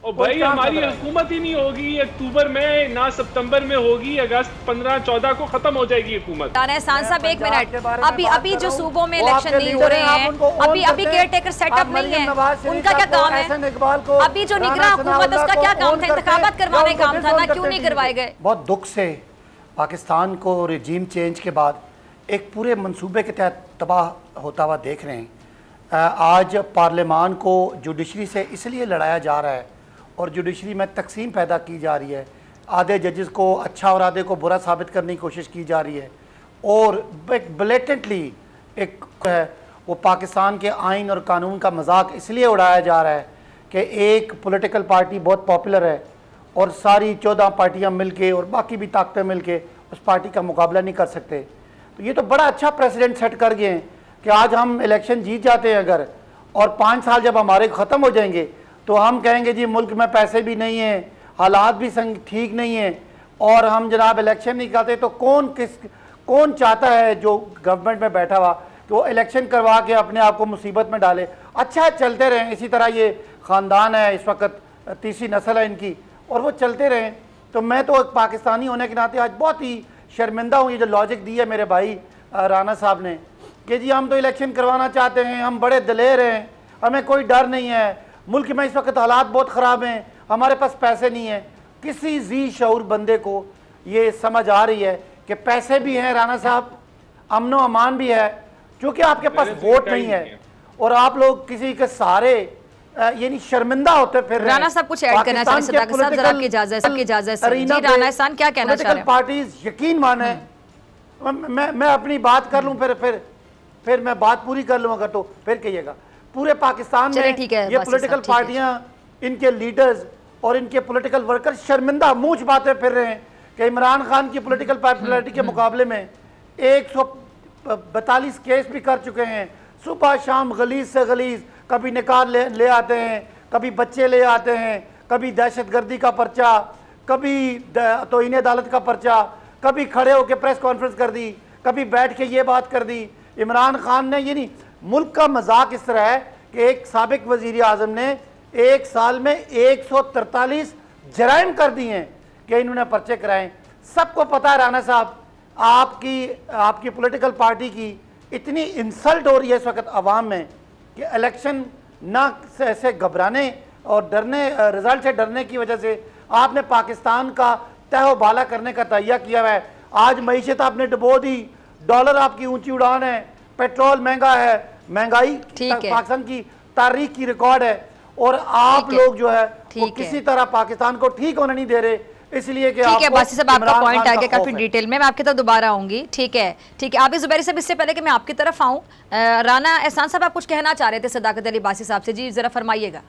और भाई हमारी हुकूमत ही नहीं होगी अक्टूबर में, ना सितंबर में होगी, अगस्त 15-14 को खत्म हो जाएगी हुकूमत। साहब एक मिनट, अभी जो सूबों में इलेक्शन नहीं हो रहे हैं, अभी केयर टेकर सेटअप नहीं है, उनका क्या काम है? अभी जो निगरान हुकूमत उसका क्या काम था? इंतखाबात करवाने का काम था ना, क्यों नहीं करवाए गए? बहुत दुख से पाकिस्तान को रिजीम चेंज के बाद एक पूरे मंसूबे के तहत तबाह होता हुआ देख रहे हैं। आज पार्लियामान को जुडिशरी से इसलिए लड़ाया जा रहा है और जुडिशरी में तकसीम पैदा की जा रही है, आधे जजेस को अच्छा और आधे को बुरा साबित करने की कोशिश की जा रही है, और एक ब्लेटेंटली एक है वो पाकिस्तान के आइन और कानून का मजाक इसलिए उड़ाया जा रहा है कि एक पॉलिटिकल पार्टी बहुत पॉपुलर है और सारी 14 पार्टियां मिलके और बाकी भी ताकतें मिलके उस पार्टी का मुकाबला नहीं कर सकते। तो ये तो बड़ा अच्छा प्रेसिडेंट सेट कर गए हैं कि आज हम इलेक्शन जीत जाते हैं अगर, और 5 साल जब हमारे ख़त्म हो जाएंगे तो हम कहेंगे जी मुल्क में पैसे भी नहीं हैं, हालात भी ठीक नहीं है, और हम जनाब इलेक्शन नहीं करते। तो कौन चाहता है जो गवर्नमेंट में बैठा हुआ कि वो इलेक्शन करवा के अपने आप को मुसीबत में डाले? अच्छा चलते रहें, इसी तरह ये ख़ानदान है, इस वक्त तीसरी नस्ल है इनकी, और वो चलते रहें। तो मैं तो एक पाकिस्तानी होने के नाते आज बहुत ही शर्मिंदा हूँ। ये जो लॉजिक दी है मेरे भाई राना साहब ने कि जी हम तो इलेक्शन करवाना चाहते हैं, हम बड़े दलेर हैं, हमें कोई डर नहीं है, मुल्क में इस वक्त हालात बहुत ख़राब हैं, हमारे पास पैसे नहीं हैं। किसी जी शऊर बंदे को ये समझ आ रही है कि पैसे भी हैं राना साहब, अमन व अमान भी है, क्योंकि आपके पास वोट नहीं है और आप लोग किसी के सहारे यानी शर्मिंदा होते फिर राना साहब कुछ ऐड करना चाहें? सदाकत साहब जरा आपकी इजाजत, सबकी इजाजत से। जी राना एहसान क्या कहना चाह रहे हैं? पार्टीज यकीन माने, मैं अपनी बात कर लूं, फिर मैं बात पूरी कर लूं अगर, तो फिर कहिएगा। पूरे पाकिस्तान में ये पॉलिटिकल पार्टियां, इनके लीडर्स और इनके पॉलिटिकल वर्कर्स शर्मिंदा मुंह छुपाते फिर रहे हैं कि इमरान खान की पॉलिटिकल पॉपुलैरिटी के मुकाबले में 142 केस भी कर चुके हैं, सुबह शाम गलीज से गलीज, कभी निकाल ले आते हैं, कभी बच्चे ले आते हैं, कभी दहशतगर्दी का पर्चा, कभी तौहीन अदालत का पर्चा, कभी खड़े होकर प्रेस कॉन्फ्रेंस कर दी, कभी बैठ के ये बात कर दी। इमरान खान ने, यानी मुल्क का मजाक इस तरह है कि एक साबिक वजीर आज़म ने 1 साल में 143 जराइम कर दिए हैं कि इन्होंने पर्चे कराए। सबको पता है राना साहब, आपकी पॉलिटिकल पार्टी की इतनी इंसल्ट हो रही है इस वक्त अवाम में कि इलेक्शन ना से घबराने और डरने, रिजल्ट से डरने की वजह से आपने पाकिस्तान का तह बाला करने का तैयार किया हुआ है। आज मईशत आपने डुबो दी, डॉलर आपकी ऊंची उड़ान है, पेट्रोल महंगा है, महंगाई पाकिस्तान की तारीख की रिकॉर्ड है, और आप लोग जो है वो किसी तरह पाकिस्तान को ठीक होने नहीं दे रहे, इसलिए कि ठीक है बासी साहब आपका पॉइंट आ गया काफी डिटेल में, मैं आपकी तरफ दोबारा आऊंगी। ठीक है आप जुबैरी साहब, इससे पहले कि मैं आपकी तरफ आऊं, राना एहसान साहब आप कुछ कहना चाह रहे थे सदाकत अली बासी साहब से, जी जरा फरमाइएगा।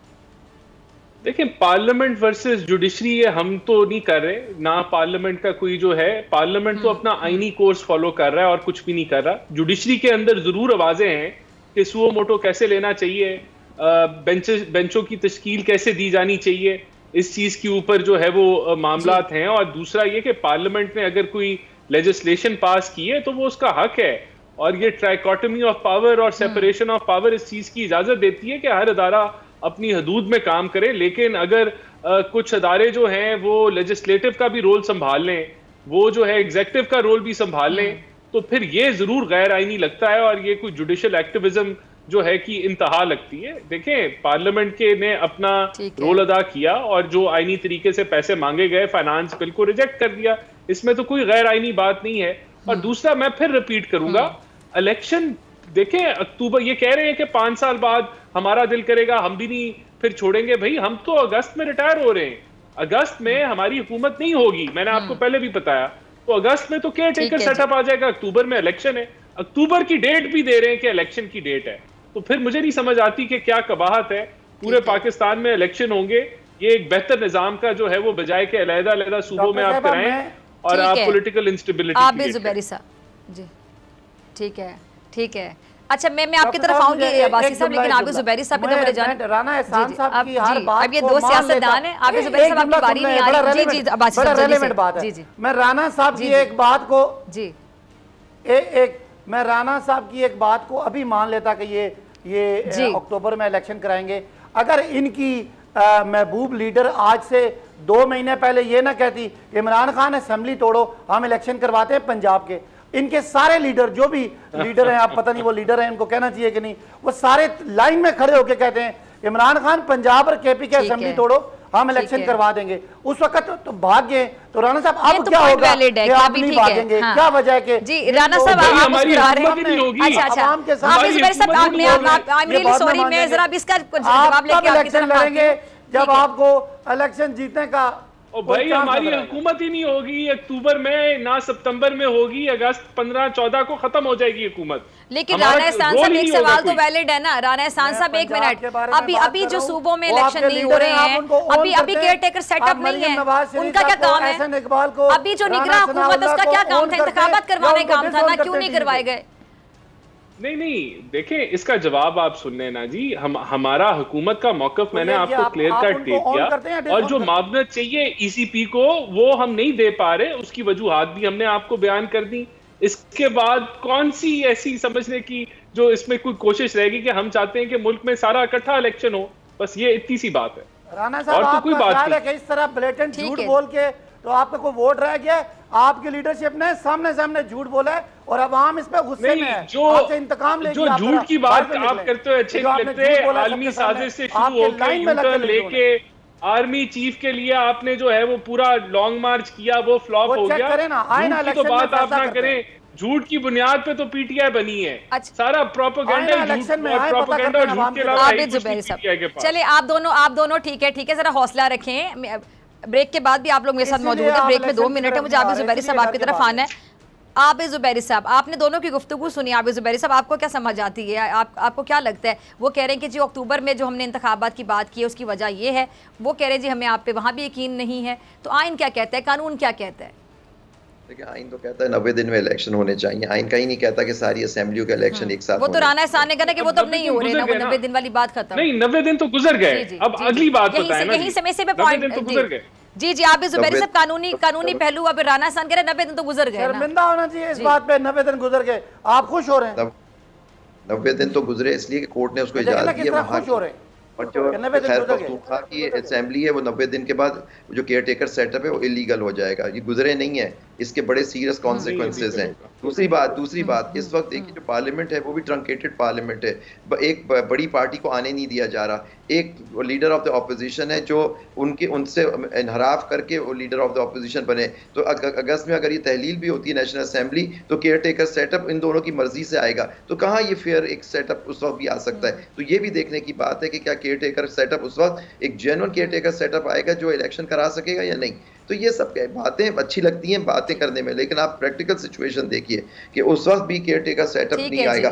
देखिए पार्लियामेंट वर्सेस जुडिशरी ये हम तो नहीं कर रहे ना, पार्लियामेंट का कोई जो है, पार्लियामेंट तो अपना आईनी कोर्स फॉलो कर रहा है और कुछ भी नहीं कर रहा। जुडिशरी के अंदर जरूर आवाजें हैं कि सुओ मोटो कैसे लेना चाहिए, बेंचों की तश्कील कैसे दी जानी चाहिए, इस चीज के ऊपर जो है वो मामलात हैं। और दूसरा ये कि पार्लियामेंट ने अगर कोई लेजिस्लेशन पास की है तो वो उसका हक है, और ये ट्राइकोटमी ऑफ पावर और सेपरेशन ऑफ पावर इस चीज की इजाजत देती है कि हर अदारा अपनी हदूद में काम करे। लेकिन अगर कुछ अदारे जो हैं वो लेजिस्लेटिव का भी रोल संभाल लें, वो जो है एग्जेक्टिव का रोल भी संभाल लें, तो फिर ये जरूर गैर आईनी लगता है और ये कोई जुडिशल एक्टिविज्म जो है कि इंतहा लगती है। देखें पार्लियामेंट के ने अपना रोल अदा किया और जो आईनी तरीके से पैसे मांगे गए फाइनेंस बिल को रिजेक्ट कर दिया, इसमें तो कोई गैर आईनी बात नहीं है। और दूसरा मैं फिर रिपीट करूंगा, इलेक्शन देखें अक्टूबर, ये कह रहे हैं कि 5 साल बाद हमारा दिल करेगा हम भी नहीं फिर छोड़ेंगे। भाई हम तो अगस्त में रिटायर हो रहे हैं, अगस्त में हमारी हुकूमत नहीं होगी, मैंने आपको पहले भी बताया। तो अगस्त में तो केयर टेकर सेटअप आ जाएगा, अक्टूबर में इलेक्शन है, अक्टूबर की डेट भी दे रहे हैं कि इलेक्शन की डेट है। तो फिर मुझे नहीं समझ आती कि क्या कबाहत है, पूरे पाकिस्तान में इलेक्शन होंगे, ये एक बेहतर निजाम का जो है वो बजाय के अलग-अलग सूबों में आप कराएं और आप पॉलिटिकल इंस्टेबिलिटी आप भी जुबैरी साहब जी ठीक है। अच्छा मैं आपकी तरफ आऊंगी बासी साहब, लेकिन आप भी जुबैरी साहब की तरफ जाने। राना एहसान साहब की हर बात अब ये दो सियासतदान हैं, आप भी जुबैरी साहब आपकी बारी नहीं आ रही। जी बासी साहब रेलेवेंट बात है। मैं राना साहब की एक बात को मैं राना साहब की एक बात को अभी मान लेता कि ये अक्टूबर में इलेक्शन कराएंगे। अगर इनकी महबूब लीडर आज से 2 महीने पहले ये ना कहती इमरान खान असेंबली तोड़ो, हम इलेक्शन करवाते हैं पंजाब के। इनके सारे लीडर, जो भी लीडर हैं, आप पता नहीं वो लीडर हैं, इनको कहना चाहिए कि नहीं, वो सारे लाइन में खड़े होकर कहते हैं इमरान खान पंजाब और केपी के असेंबली तोड़ो, हम इलेक्शन करवा देंगे। उस वक्त तो भाग गए। तो राणा साहब अब क्या होगा कि आप नहीं भागेंगे? क्या वजह है कि जी राणा साहब आप इलेक्शन लड़ेंगे जब आपको इलेक्शन जीतने का और भाई हमारी हुकूमत ही नहीं होगी अक्टूबर में, ना सितंबर में होगी, अगस्त 15-14 को खत्म हो जाएगी हुकूमत। लेकिन राणा एहसान साहब एक सवाल तो वैलिड है ना, राणा एहसान साहब 1 मिनट, अभी जो सूबों में इलेक्शन नहीं हो रहे हैं, अभी केयर टेकर सेटअप नहीं है, उनका क्या काम है? अभी जो निगरान हुकूमत उसका क्या काम था? इंतखाबात करवाने का काम था ना, क्यों नहीं करवाए गए? नहीं देखें, इसका जवाब आप सुन लेना जी। हमारा हुकूमत का मौकफ मैंने आपको क्लियर कट दे दिया, और जो मामलत चाहिए ईसीपी को वो हम नहीं दे पा रहे, उसकी वजूहात भी हमने आपको बयान कर दी। इसके बाद कौन सी ऐसी समझने की जो इसमें कोई कोशिश रहेगी कि हम चाहते हैं कि मुल्क में सारा इकट्ठा इलेक्शन हो, बस ये इतनी सी बात है। राणा साहब, और तो कोई बात नहीं। इस तरह ब्लेटेंट झूठ बोल के तो आपका कोई वोट रह गया? आपकी लीडरशिप ने सामने झूठ बोला है और अब आम इस पे गुस्से में है, आपसे इंतकाम लेगी। जो झूठ की बात आप करते हो अच्छे नहीं लगते, आलमी साजिश से शुरू होकर यूटर्न लेके आर्मी चीफ के लिए आपने जो है वो पूरा लॉन्ग मार्च किया, वो फ्लॉप हो गया। झूठ की तो बात आप ना करें, झूठ की बुनियाद पे तो पीटीआई बनी है। सारा प्रोपेगेंडा प्रोपेगेंडा और झूठ के अलावा। चलिए आप दोनों ठीक है, जरा हौसला रखें। ब्रेक के बाद भी आप लोग मेरे साथ मौजूद हैं। ब्रेक में 2 मिनट है, मुझे आबिद ज़ुबैरी साहब आपकी तरफ आना है। आबिद ज़ुबैरी साहब, आपने दोनों की गुफ्तगू सुनी। आबिद ज़ुबैरी साहब, आपको क्या समझ आती है? आपको क्या लगता है? वो कह रहे हैं कि जी अक्टूबर में जो हमने इंतखाबात की बात की है उसकी वजह ये है, वो कह रहे हैं जी हमें आप पे वहाँ भी यकीन नहीं है। तो आइन क्या कहता है, कानून क्या कहता है? देखिए, आइन तो कहता है 90 दिन में इलेक्शन होने चाहिए। आइन कहीं नहीं कहता कि सारी असेंबलियों का इलेक्शन एक साथ। वो तो राणा एहसान ने कहा कि वो तो अब नहीं हो रहे ना, वो 90 दिन वाली बात खत्म। नहीं, 90 दिन तो गुजर गए, अब अगली बात बताएं ना। यहीं से मैं पॉइंट गुजर गए। जी आबिद ज़ुबैरी साहब, कानूनी पहलू। अब राणा एहसान कह रहे 90 दिन तो गुजर गए। शर्मिंदा होना चाहिए इस बात पे, 90 दिन गुजर गए। आप खुश हो रहे हैं? 90 दिन तो गुजरे इसलिए कि कोर्ट ने उसको इजाजत दी है। खुश हो रहे हैं? और जो खैर पख्तूनख्वा की असेंबली है वो 90 दिन के बाद जो केयर टेकर सेटअप है वो इलीगल हो जाएगा। ये गुजरे नहीं है, इसके बड़े सीरियस कॉन्सिक्वेंसेस हैं। दूसरी बात इस वक्त देखिए जो पार्लियामेंट है वो भी ट्रंकेटेड पार्लियामेंट है। एक बड़ी पार्टी को आने नहीं दिया जा रहा। एक लीडर ऑफ द ऑपोजिशन है जो उनसे इनहराफ करके वो लीडर ऑफ द ऑपोजिशन बने। तो अगस्त में अगर ये तहलील भी होती है नेशनल असेंबली, तो केयर टेकर सेटअप इन दोनों की मर्जी से आएगा। तो कहाँ ये फेयर एक सेटअप उस वक्त भी आ सकता है? तो ये भी देखने की बात है कि क्या केयर टेकर सेटअप उस वक्त एक जेन्युइन केयर टेकर सेटअप आएगा जो इलेक्शन करा सकेगा या नहीं। तो ये सब बातें अच्छी लगती हैं बातें करने में, लेकिन आप प्रैक्टिकल सिचुएशन देखिए कि उस वक्त भी केयर टेकर सेटअप नहीं आएगा।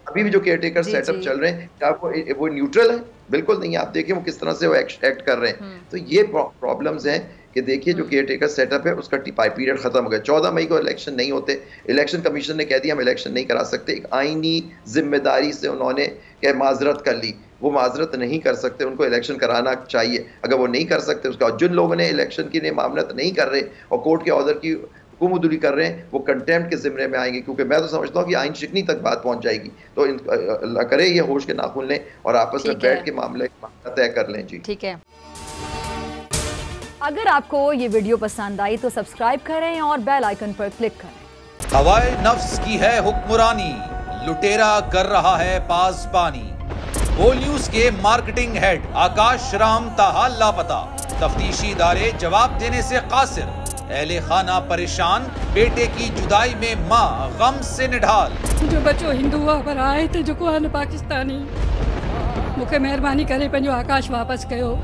अभी भी जो केयर टेकर सेटअप चल रहे हैं, क्या वो न्यूट्रल है? बिल्कुल नहीं। आप देखिए वो किस तरह से वो एक्ट कर रहे हैं। तो ये प्रॉब्लम्स हैं कि देखिए जो केयर टेकर सेटअप है उसका पीरियड खत्म हो गया। 14 मई को इलेक्शन नहीं होते। इलेक्शन कमीशन ने कह दिया हम इलेक्शन नहीं करा सकते। एक आईनी जिम्मेदारी से उन्होंने माजरत कर ली, वो माजरत नहीं कर सकते, उनको इलेक्शन कराना चाहिए। अगर वो नहीं कर सकते, उसका जिन लोगों ने इलेक्शन की मामलत नहीं कर रहे और कोर्ट के ऑर्डर की हुकूमतुली कर रहे हैं, वो कंटेम्प्ट के ज़िम्मे में आएंगे। क्योंकि मैं तो समझता हूँ कि आइन शिकनी तक बात पहुँच जाएगी। तो अल्लाह करे ये होश के नाखून लें और आपस में बैठ के मामले तय कर लें। जी ठीक है। अगर आपको ये वीडियो पसंद आई तो सब्सक्राइब करें और बेल आइकन पर क्लिक करें। हवाए नफ्स की है हुक्मरानी, लुटेरा कर रहा है पासबानी। बोल न्यूज के मार्केटिंग हेड आकाश राम ताहा लापता, तफ्तीशी इदारे जवाब देने से कासिर, अहले खाना परेशान, बेटे की जुदाई में माँ गम से निढाल। जो बच्चो हिंदू पर आए थे जो को पाकिस्तानी, मुझे मेहरबानी करे पंजो आकाश वापस कयो।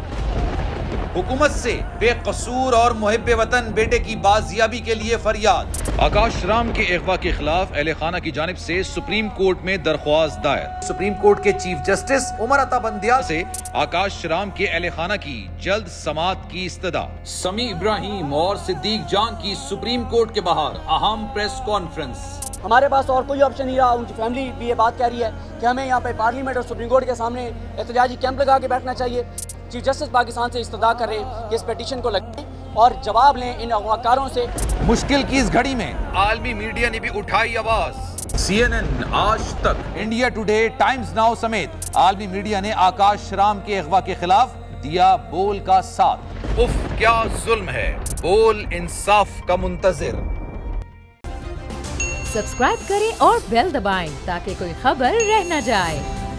हुकूमत से बेकसूर और मुहिब्बे वतन बेटे की बाजियाबी के लिए फरियाद। आकाश राम के अगवा के खिलाफ अहले खाना की जानिब से सुप्रीम कोर्ट में दरख्वास्त दायर। सुप्रीम कोर्ट के चीफ जस्टिस उमर अता बंदियाल से आकाश राम के अहले खाना की जल्द समाअत की इस्तदा। समी इब्राहिम और सिद्दीक जान की सुप्रीम कोर्ट के बाहर अहम प्रेस कॉन्फ्रेंस। हमारे पास और कोई ऑप्शन नहीं रहा। उनकी फैमिली भी ये बात कह रही है कि हमें यहाँ पे पार्लियामेंट और सुप्रीम कोर्ट के सामने एहतजाजी कैंप लगा के बैठना चाहिए। चीफ जस्टिस पाकिस्तान से इस्तदा कर रहे हैं कि इस पिटीशन को लगाएं और जवाब लें इन अगवाकारों से। मुश्किल की इस घड़ी में आलमी मीडिया ने भी उठाई आवाज। CNN, आज तक, इंडिया टुडे, टाइम्स नाउ समेत आलमी मीडिया ने आकाश राम के अगवा के खिलाफ दिया बोल का साथ। उफ क्या जुल्म है, बोल इंसाफ का मुंतजिर। सब्सक्राइब करें और बेल दबाएं ताकि कोई खबर रह न जाए।